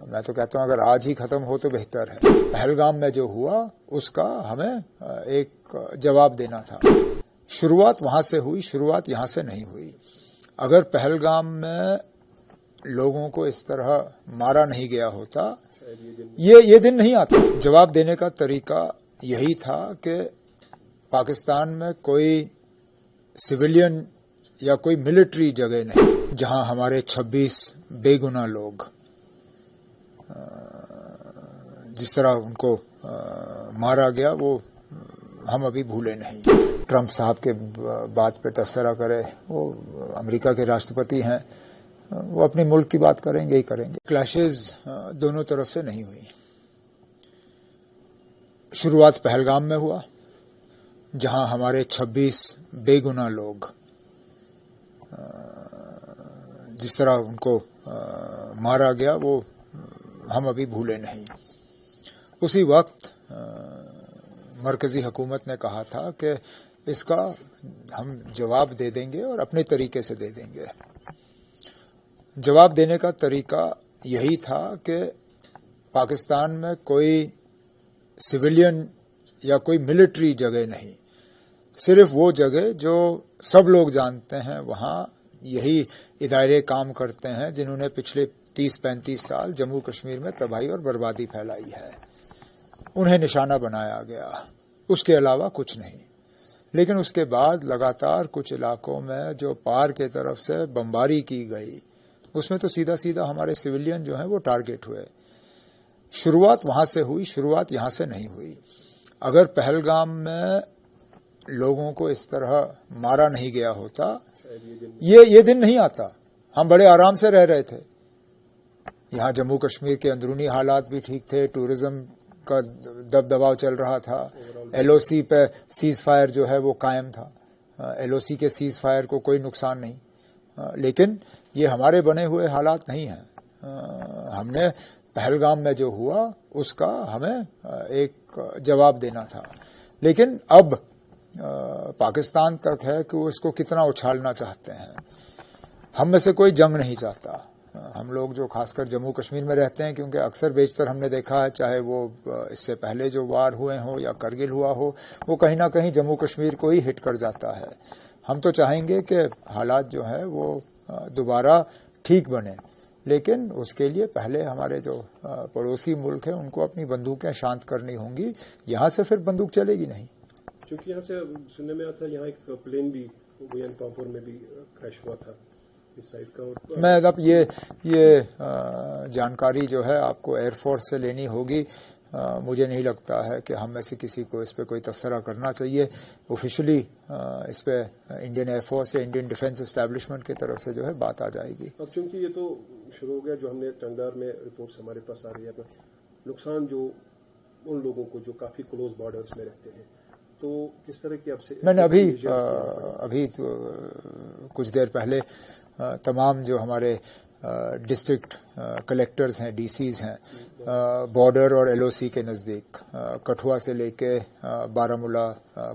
میں تو کہتا ہوں اگر آج ہی ختم ہو تو بہتر ہے. پہلگام میں جو ہوا اس کا ہمیں ایک جواب دینا تھا. شروعات وہاں سے ہوئی، شروعات یہاں سے نہیں ہوئی. اگر پہلگام میں لوگوں کو اس طرح مارا نہیں گیا ہوتا یہ دن نہیں آتا. جواب دینے کا طریقہ یہی تھا کہ پاکستان میں کوئی سویلین یا کوئی ملٹری جگہ نہیں جہاں ہمارے 26 بے گناہ لوگ جس طرح ان کو مارا گیا وہ ہم ابھی بھولے نہیں. ٹرمپ صاحب کے بات پہ تبصرہ کرے، وہ امریکہ کے راشٹرپتی ہیں، وہ اپنے ملک کی بات کریں گے ہی کریں گے. کلیشز دونوں طرف سے نہیں ہوئی. شروعات پہلگام میں ہوا جہاں ہمارے 26 بے گناہ لوگ جس طرح ان کو مارا گیا وہ ہم ابھی بھولے نہیں. اسی وقت مرکزی حکومت نے کہا تھا کہ اس کا ہم جواب دے دیں گے اور اپنے طریقے سے دے دیں گے. جواب دینے کا طریقہ یہی تھا کہ پاکستان میں کوئی سویلین یا کوئی ملٹری جگہ نہیں، صرف وہ جگہ جو سب لوگ جانتے ہیں وہاں یہی ادارے کام کرتے ہیں جنہوں نے پچھلے 30-35 سال جموں کشمیر میں تباہی اور بربادی پھیلائی ہے. انہیں نشانہ بنایا گیا، اس کے علاوہ کچھ نہیں. لیکن اس کے بعد لگاتار کچھ علاقوں میں جو پار کی طرف سے بمباری کی گئی اس میں تو سیدھا سیدھا ہمارے سویلین جو ہیں وہ ٹارگٹ ہوئے. شروعات وہاں سے ہوئی، شروعات یہاں سے نہیں ہوئی. اگر پہلگام میں لوگوں کو اس طرح مارا نہیں گیا ہوتا یہ دن نہیں آتا. ہم بڑے آرام سے رہ رہے تھے. یہاں جموں کشمیر کے اندرونی حالات بھی ٹھیک تھے، ٹورزم کا دبدباؤ چل رہا تھا، ایل او سی پہ سیز فائر جو ہے وہ قائم تھا، ایل او سی کے سیز فائر کو کوئی نقصان نہیں. لیکن یہ ہمارے بنے ہوئے حالات نہیں ہیں. ہم نے پہلگام میں جو ہوا اس کا ہمیں ایک جواب دینا تھا. لیکن اب پاکستان تک ہے کہ وہ اس کو کتنا اچھالنا چاہتے ہیں. ہم میں سے کوئی جنگ نہیں چاہتا. ہم لوگ جو خاص کر جموں کشمیر میں رہتے ہیں، کیونکہ اکثر بیشتر ہم نے دیکھا ہے چاہے وہ اس سے پہلے جو وار ہوئے ہوں یا کرگل ہوا ہو، وہ کہیں نہ کہیں جموں کشمیر کو ہی ہٹ کر جاتا ہے. ہم تو چاہیں گے کہ حالات جو ہیں وہ دوبارہ ٹھیک بنے، لیکن اس کے لیے پہلے ہمارے جو پڑوسی ملک ہیں ان کو اپنی بندوقیں شانت کرنی ہوں گی. یہاں سے پھر بندوق چلے گی نہیں. چونکہ یہاں سے سننے میں آتا ہے یہاں ایک پلین بھی گوین پامپور میں بھی کریش ہوا تھا اس سائڈ کا. میں اب یہ جانکاری جو ہے آپ کو ایئر فورس سے لینی ہوگی. مجھے نہیں لگتا ہے کہ ہم میں سے کسی کو اس پہ کوئی تبصرہ کرنا چاہیے. آفیشلی اس پہ انڈین ایئر فورس یا انڈین ڈیفنس اسٹیبلشمنٹ کی طرف سے جو ہے بات آ جائے گی. اب چونکہ یہ تو شروع ہو گیا، جو ہم نے ٹنگڈار میں رپورٹس ہمارے پاس آ رہی ہے، نقصان جو ان لوگوں کو جو کافی کلوز بارڈرز میں رہتے ہیں، تو کس طرح کی اب سے میں نے ابھی کچھ دیر پہلے تمام جو ہمارے ڈسٹرکٹ کلیکٹرز ہیں، ڈی سیز ہیں بارڈر اور ایل او سی کے نزدیک، کٹھوا سے لے کے بارامولہ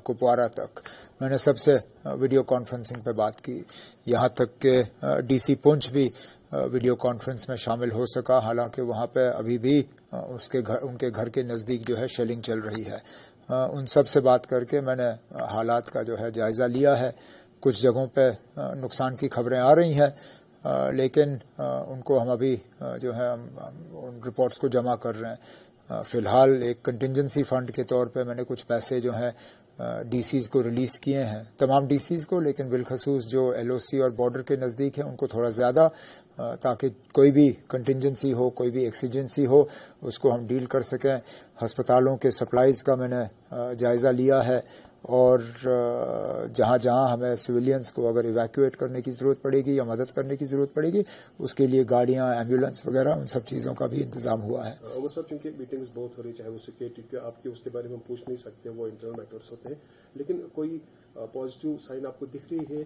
کپوارہ تک، میں نے سب سے ویڈیو کانفرنسنگ پہ بات کی. یہاں تک کہ ڈی سی پونچھ بھی ویڈیو کانفرنس میں شامل ہو سکا، حالانکہ وہاں پہ ابھی بھی ان کے گھر کے نزدیک جو ہے شیلنگ چل رہی ہے. ان سب سے بات کر کے میں نے حالات کا جو ہے جائزہ لیا ہے. کچھ جگہوں پہ نقصان کی خبریں آ رہی ہیں، لیکن ان کو ہم ابھی جو ہے ان رپورٹس کو جمع کر رہے ہیں. فی الحال ایک کنٹینجنسی فنڈ کے طور پہ میں نے کچھ پیسے جو ہیں ڈی سیز کو ریلیز کیے ہیں، تمام ڈی سیز کو، لیکن بالخصوص جو ایل او سی اور بارڈر کے نزدیک ہیں ان کو تھوڑا زیادہ، تاکہ کوئی بھی کنٹینجنسی ہو، کوئی بھی ایکسیجنسی ہو، اس کو ہم ڈیل کر سکیں. ہسپتالوں کے سپلائز کا میں نے جائزہ لیا ہے، اور جہاں جہاں ہمیں سویلینز کو اگر ایویکویٹ کرنے کی ضرورت پڑے گی یا مدد کرنے کی ضرورت پڑے گی، اس کے لیے گاڑیاں، ایمبولینس وغیرہ، ان سب چیزوں کا بھی انتظام ہوا ہے. عمر صاحب، چونکہ میٹنگز بہت ہو رہی، چاہے وہ سیکورٹی کے، آپ کے اس کے بارے میں پوچھ نہیں سکتے، وہ انٹرنل میٹرز ہوتے ہیں، لیکن کوئی پازیٹیو سائن آپ کو دکھ رہی ہے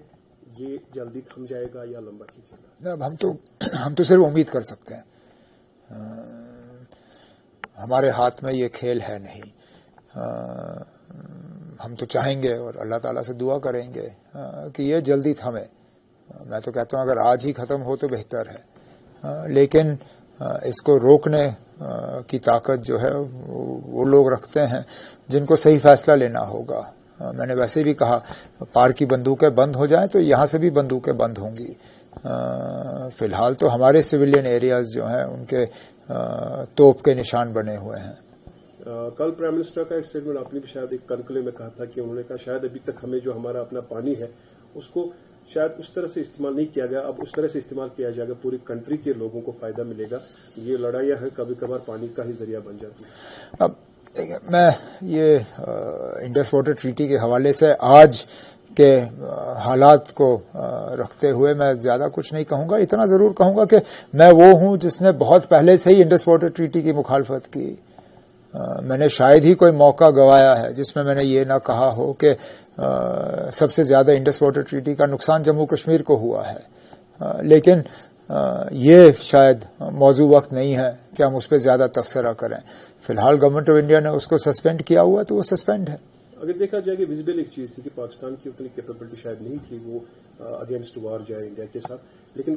یہ جلدی تھم جائے گا یا لمبا کھینچے گا؟ اب ہم تو صرف امید کر سکتے ہیں. ہمارے ہاتھ میں یہ کھیل ہے نہیں. ہم تو چاہیں گے اور اللہ تعالیٰ سے دعا کریں گے کہ یہ جلدی تھمے. میں تو کہتا ہوں اگر آج ہی ختم ہو تو بہتر ہے. لیکن اس کو روکنے کی طاقت جو ہے وہ لوگ رکھتے ہیں جن کو صحیح فیصلہ لینا ہوگا. میں نے ویسے بھی کہا پار کی بندوقیں بند ہو جائیں تو یہاں سے بھی بندوقیں بند ہوں گی. فی الحال تو ہمارے سویلین ایریاز جو ہیں ان کے توپ کے نشان بنے ہوئے ہیں. کل پرائم منسٹر کا ایک اسٹیٹمنٹ آپ نے بھی شاید ایک کنکلیو میں کہا تھا کہ انہوں نے کہا شاید ابھی تک ہمیں جو ہمارا اپنا پانی ہے اس کو شاید اس طرح سے استعمال نہیں کیا گیا, اب اس طرح سے استعمال کیا جائے گا, پوری کنٹری کے لوگوں کو فائدہ ملے گا. یہ لڑائیاں ہیں کبھی کبھار پانی کا ہی ذریعہ بن جاتی ہیں. اب میں یہ انڈس واٹر ٹریٹی کے حوالے سے آج کے حالات کو رکھتے ہوئے میں زیادہ کچھ نہیں کہوں گا. اتنا ضرور کہوں گا کہ میں وہ ہوں جس نے بہت پہلے سے ہی انڈس واٹر ٹریٹی کی مخالفت کی. میں نے شاید ہی کوئی موقع گوایا ہے جس میں میں نے یہ نہ کہا ہو کہ سب سے زیادہ انڈس واٹر ٹریٹی کا نقصان جموں کشمیر کو ہوا ہے. لیکن یہ شاید موضوع وقت نہیں ہے کہ ہم اس پہ زیادہ تبصرہ کریں. فی الحال گورنمنٹ آف انڈیا نے اس کو سسپینڈ کیا ہوا تو وہ سسپینڈ ہے. اگر دیکھا جائے کہ ویزیبل ایک چیز تھی کہ پاکستان کی اتنی کیپیبلٹی شاید نہیں تھی وہ اگینسٹ وار جائے انڈیا کے ساتھ, لیکن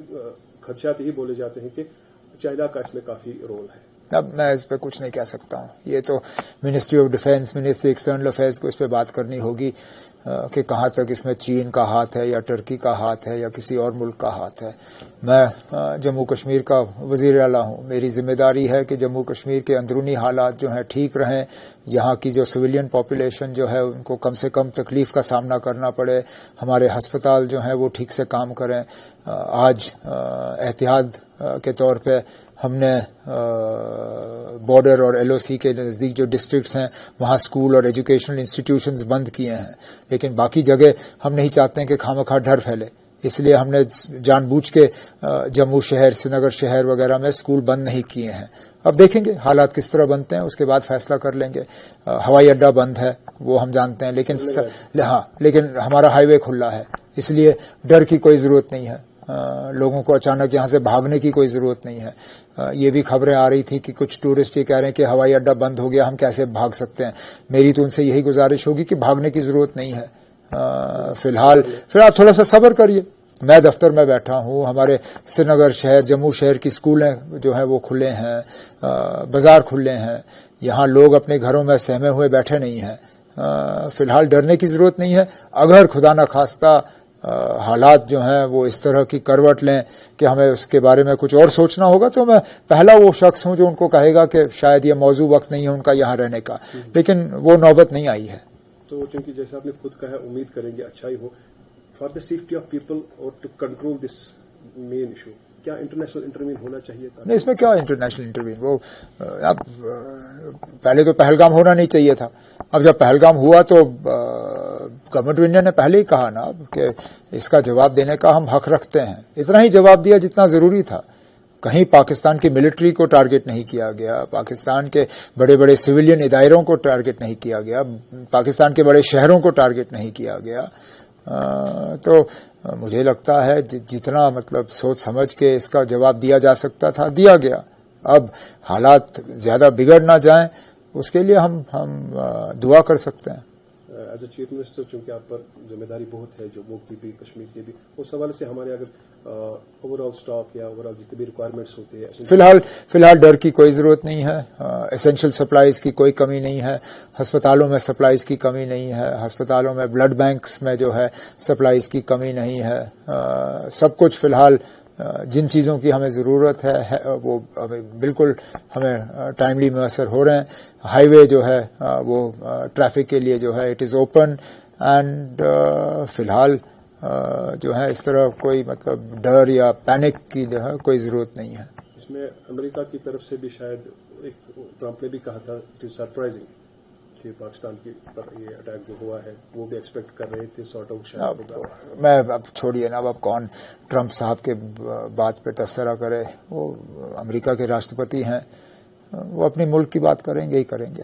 خدشات یہی بولے جاتے ہیں کہ چائنا کا اس میں کافی رول ہے. اب میں اس پہ کچھ نہیں کہہ سکتا ہوں. یہ تو ministry of defence, ministry external affairs کو اس پہ بات کرنی ہوگی کہ کہاں تک اس میں چین کا ہاتھ ہے یا ٹرکی کا ہاتھ ہے یا کسی اور ملک کا ہاتھ ہے. میں جموں کشمیر کا وزیر اعلیٰ ہوں. میری ذمہ داری ہے کہ جموں کشمیر کے اندرونی حالات جو ہیں ٹھیک رہیں, یہاں کی جو سویلین پاپولیشن جو ہے ان کو کم سے کم تکلیف کا سامنا کرنا پڑے, ہمارے ہسپتال جو ہیں وہ ٹھیک سے کام کریں. آج احتیاط کے طور پہ ہم نے بارڈر اور ایل او سی کے نزدیک جو ڈسٹرکٹس ہیں وہاں اسکول اور ایجوکیشنل انسٹیٹیوشنز بند کیے ہیں, لیکن باقی جگہ ہم نہیں چاہتے ہیں کہ خواہ ڈر پھیلے. اس لیے ہم نے جان بوجھ کے جموں شہر, سری نگر شہر وغیرہ میں اسکول بند نہیں کیے ہیں. اب دیکھیں گے حالات کس طرح بنتے ہیں, اس کے بعد فیصلہ کر لیں گے. ہوائی اڈہ بند ہے وہ ہم جانتے ہیں, لیکن ہمارا ہائی وے کھلا ہے, اس لیے ڈر کی کوئی ضرورت نہیں ہے. لوگوں کو اچانک یہاں سے بھاگنے کی کوئی ضرورت نہیں ہے. یہ بھی خبریں آ رہی تھیں کہ کچھ ٹورسٹ یہ کہہ رہے ہیں کہ ہوائی اڈہ بند ہو گیا, ہم کیسے بھاگ سکتے ہیں. میری تو ان سے یہی گزارش ہوگی کہ بھاگنے کی ضرورت نہیں ہے. فی الحال تھوڑا سا صبر کریے. میں دفتر میں بیٹھا ہوں, ہمارے سری نگر شہر, جموں شہر کی اسکولیں جو ہیں وہ کھلے ہیں, بازار کھلے ہیں. یہاں لوگ اپنے گھروں میں سہمے ہوئے بیٹھے نہیں ہیں. فی الحال ڈرنے کی ضرورت نہیں ہے. اگر خدا نخواستہ حالات جو ہیں وہ اس طرح کی کروٹ لیں کہ ہمیں اس کے بارے میں کچھ اور سوچنا ہوگا تو میں پہلا وہ شخص ہوں جو ان کو کہے گا کہ شاید یہ موضوع وقت نہیں ہے ان کا یہاں رہنے کا, لیکن وہ نوبت نہیں آئی ہے. تو چونکہ جیسے آپ نے خود کہا ہے امید کریں گے اچھائی ہو. For the safety of people اور to control this main issue, کیا انٹرنیشنل انٹروین ہونا چاہیے تھا؟ نہیں, اس میں کیا انٹرنیشنل انٹروین, وہ اب پہلے تو پہلگام ہونا نہیں چاہیے تھا. اب جب پہلگام ہوا تو گورنمنٹ آف انڈیا نے پہلے ہی کہا نا کہ اس کا جواب دینے کا ہم حق رکھتے ہیں. اتنا ہی جواب دیا جتنا ضروری تھا. کہیں پاکستان کی ملٹری کو ٹارگٹ نہیں کیا گیا, پاکستان کے بڑے بڑے سویلین اداروں کو ٹارگٹ نہیں کیا گیا, پاکستان کے بڑے شہروں کو ٹارگٹ نہیں کیا گیا. تو مجھے لگتا ہے جتنا مطلب سوچ سمجھ کے اس کا جواب دیا جا سکتا تھا دیا گیا. اب حالات زیادہ بگڑ نہ جائیں اس کے لیے ہم دعا کر سکتے ہیں. ایز اے چیف منسٹر چونکہ آپ پر ذمہ داری بہت ہے جموں کی بھی کشمیر کی بھی, اس حوالے سے ہمارے اگر اوور آل اسٹاک یا اوور آل جتنے بھی ریکوائرمنٹس ہوتے ہیں فی الحال ڈر کی کوئی ضرورت نہیں ہے. اسینشل سپلائیز کی کوئی کمی نہیں ہے, ہسپتالوں میں سپلائیز کی کمی نہیں ہے, ہسپتالوں میں بلڈ بینکس میں جو ہے سپلائیز کی کمی نہیں ہے. سب کچھ فی الحال جن چیزوں کی ہمیں ضرورت ہے وہ بالکل ہمیں ٹائملی میسر ہو رہے ہیں. ہائی وے جو ہے وہ ٹریفک کے لیے جو ہے اٹ از اوپن, اینڈ فی الحال جو ہے اس طرح کوئی مطلب ڈر یا پینک کی جو ہے کوئی ضرورت نہیں ہے. اس میں امریکہ کی طرف سے بھی شاید ایک ٹرمپ نے بھی کہا تھا اٹ از سرپرائزنگ کہ پاکستان کی پر یہ اٹیک جو ہوا ہے وہ بھی ایکسپیکٹ کر رہے تھے سارٹ آؤٹ شاید. میں اب چھوڑیے نا, اب کون ٹرمپ صاحب کے بات پہ تبصرہ کرے. وہ امریکہ کے راشٹرپتی ہیں, وہ اپنے ملک کی بات کریں گے ہی کریں گے.